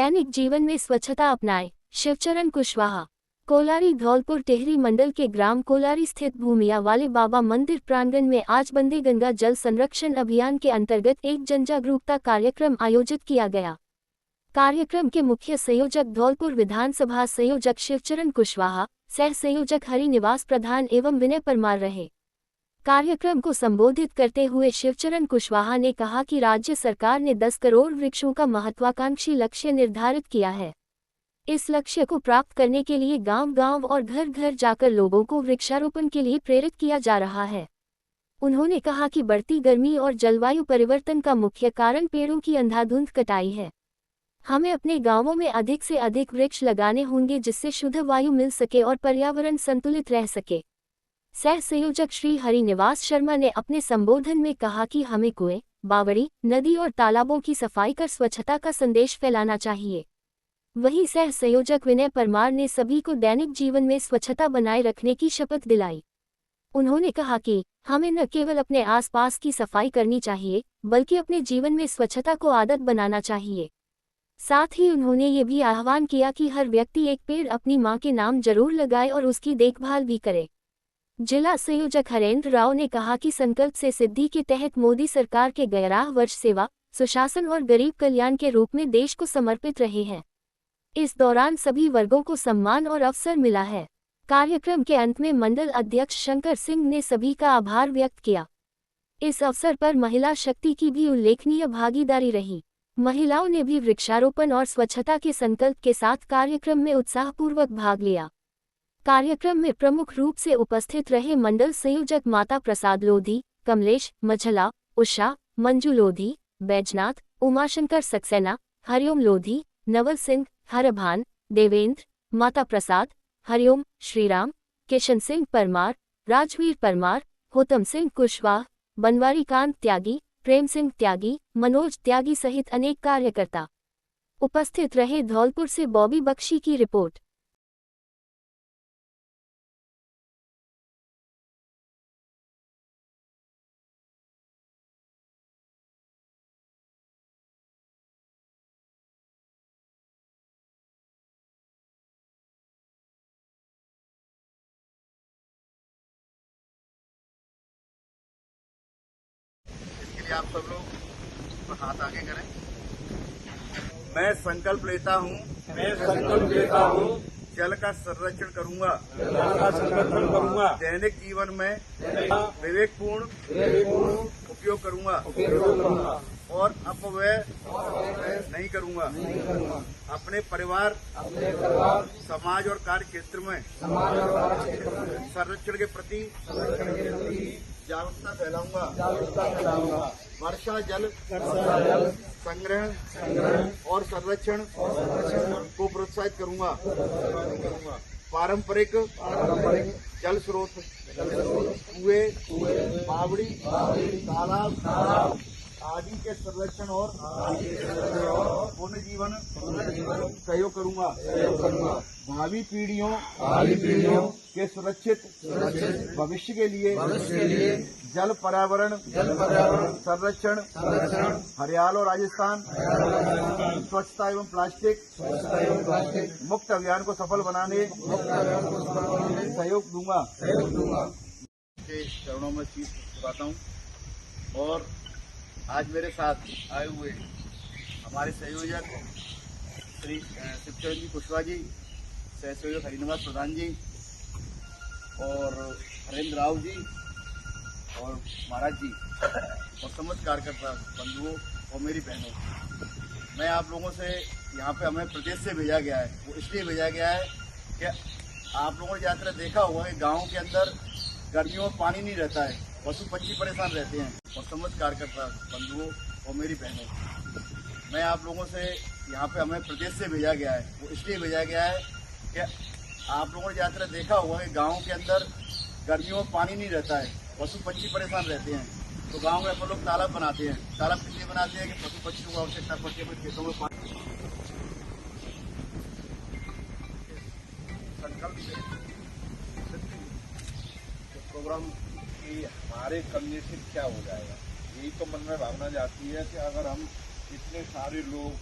दैनिक जीवन में स्वच्छता अपनाएं। शिवचरण कुशवाहा। कोलारी धौलपुर टेहरी मंडल के ग्राम कोलारी स्थित भूमिया वाले बाबा मंदिर प्रांगण में आज बंदे गंगा जल संरक्षण अभियान के अंतर्गत एक जनजागरूकता कार्यक्रम आयोजित किया गया। कार्यक्रम के मुख्य संयोजक धौलपुर विधानसभा संयोजक शिवचरण कुशवाहा, सह संयोजक हरिनिवास प्रधान एवं विनय परमार रहे। कार्यक्रम को संबोधित करते हुए शिवचरण कुशवाहा ने कहा कि राज्य सरकार ने 10 करोड़ वृक्षों का महत्वाकांक्षी लक्ष्य निर्धारित किया है। इस लक्ष्य को प्राप्त करने के लिए गांव-गांव और घर-घर जाकर लोगों को वृक्षारोपण के लिए प्रेरित किया जा रहा है। उन्होंने कहा कि बढ़ती गर्मी और जलवायु परिवर्तन का मुख्य कारण पेड़ों की अंधाधुंध कटाई है। हमें अपने गांवों में अधिक से अधिक वृक्ष लगाने होंगे जिससे शुद्ध वायु मिल सके और पर्यावरण संतुलित रह सके। सह संयोजक श्री हरिनिवास शर्मा ने अपने संबोधन में कहा कि हमें कुएं, बावड़ी, नदी और तालाबों की सफाई कर स्वच्छता का संदेश फैलाना चाहिए। वहीं सह संयोजक विनय परमार ने सभी को दैनिक जीवन में स्वच्छता बनाए रखने की शपथ दिलाई। उन्होंने कहा कि हमें न केवल अपने आसपास की सफाई करनी चाहिए, बल्कि अपने जीवन में स्वच्छता को आदत बनाना चाहिए। साथ ही उन्होंने ये भी आह्वान किया कि हर व्यक्ति एक पेड़ अपनी मां के नाम जरूर लगाए और उसकी देखभाल भी करे। जिला संयोजक हरेंद्र राव ने कहा कि संकल्प से सिद्धि के तहत मोदी सरकार के 11 वर्ष सेवा, सुशासन और गरीब कल्याण के रूप में देश को समर्पित रहे हैं। इस दौरान सभी वर्गों को सम्मान और अवसर मिला है। कार्यक्रम के अंत में मंडल अध्यक्ष शंकर सिंह ने सभी का आभार व्यक्त किया। इस अवसर पर महिला शक्ति की भी उल्लेखनीय भागीदारी रही। महिलाओं ने भी वृक्षारोपण और स्वच्छता के संकल्प के साथ कार्यक्रम में उत्साहपूर्वक भाग लिया। कार्यक्रम में प्रमुख रूप से उपस्थित रहे मंडल संयोजक माता प्रसाद लोधी, कमलेश मझला, उषा, मंजू लोधी, बैजनाथ, उमाशंकर सक्सेना, हरिओम लोधी, नवल सिंह, हरभान, देवेंद्र, माता प्रसाद, हरिओम, श्रीराम, किशन सिंह परमार, राजवीर परमार, होतम सिंह कुशवाहा, बनवारी कांत त्यागी, प्रेम सिंह त्यागी, मनोज त्यागी सहित अनेक कार्यकर्ता उपस्थित रहे। धौलपुर से बॉबी बख्शी की रिपोर्ट। आप सब लोग हाथ आगे करें। मैं संकल्प लेता हूँ जल का संरक्षण करूंगा। दैनिक जीवन में विवेकपूर्ण उपयोग करूंगा और अपव्यय नहीं करूंगा। अपने परिवार, समाज और कार्य क्षेत्र में संरक्षण के प्रति जागरूकता फैलाऊंगा। वर्षा जल संग्रहण और संरक्षण को प्रोत्साहित करूंगा। पारंपरिक जल स्रोत, कुएं, बावड़ी, तालाब आदि के संरक्षण और पुनर्जीवन सहयोग करूंगा। भावी पीढ़ियों के सुरक्षित भविष्य के लिए जल पर्यावरण संरक्षण, हरियाणा और राजस्थान स्वच्छता एवं प्लास्टिक मुक्त अभियान को सफल बनाने सहयोग दूंगा। के चरणों में शीश झुकाता हूँ और आज मेरे साथ आए हुए हमारे संयोजक श्री शिवचरण जी कुशवाहा जी, सह संयोजक हरिनिवास प्रधान जी और हरेंद्र राव जी और महाराज जी और समस्त कार्यकर्ता बंधुओं और मेरी बहनों, मैं आप लोगों से यहाँ पे हमें प्रदेश से भेजा गया है। वो इसलिए भेजा गया है कि आप लोगों ने यात्रा देखा होगा कि गाँव के अंदर गर्मियों में पानी नहीं रहता है, पशु पक्षी परेशान रहते हैं। और समस्त कार्यकर्ता बंधुओं और मेरी बहनों, मैं आप लोगों से यहाँ पे हमें प्रदेश से भेजा गया है। वो इसलिए भेजा गया है कि आप लोगों ने यात्रा देखा होगा कि गाँव के अंदर गर्मियों में पानी नहीं रहता है, पशु पक्षी परेशान रहते हैं। तो गाँव में अपन लोग तालाब बनाते हैं। तालाब इसलिए बनाते हैं कि पशु पक्षियों को आवश्यकता पड़ती है खेतों में पानी। संकल्प से प्रोग्राम कि हमारे करने से क्या हो जाएगा, यही तो मन में भावना जाती है कि अगर हम इतने सारे लोग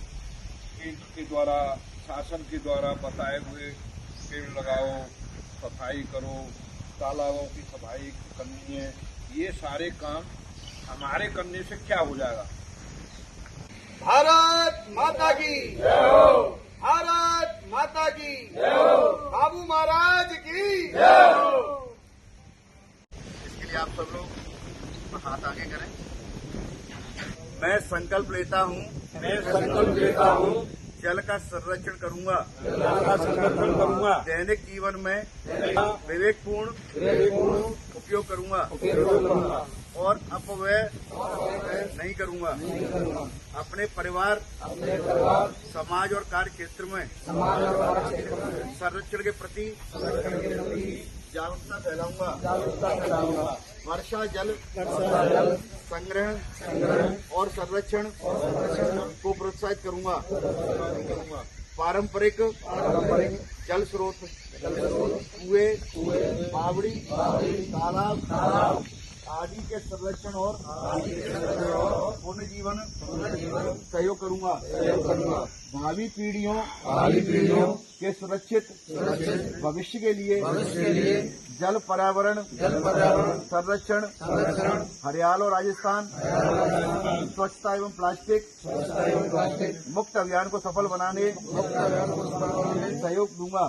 केंद्र के द्वारा, शासन के द्वारा बताए हुए पेड़ लगाओ, सफाई करो, तालाबों की सफाई करनी है, ये सारे काम हमारे करने से क्या हो जाएगा। भारत माता की जय हो, भारत माता की जय हो, बाबू महाराज की जय हो। इसके लिए आप सब लोग हाथ आगे करें। मैं संकल्प लेता हूँ जल का संरक्षण करूंगा, दैनिक जीवन में विवेकपूर्ण उपयोग करूंगा और अपव्यय नहीं करूंगा। अपने परिवार, समाज और कार्य क्षेत्र में संरक्षण के प्रति जागरूकता फैलाऊंगा। वर्षा जल संग्रहण और संरक्षण को प्रोत्साहित करूंगा। पारंपरिक जल स्रोत, कुएं, बावड़ी, तालाब आदि के संरक्षण और पुनर्जीवन सहयोग करूंगा। भावी पीढ़ियों के सुरक्षित भविष्य के लिए जल पर्यावरण संरक्षण, हरियाणा राजस्थान स्वच्छता एवं प्लास्टिक मुक्त अभियान को सफल बनाने सहयोग दूंगा।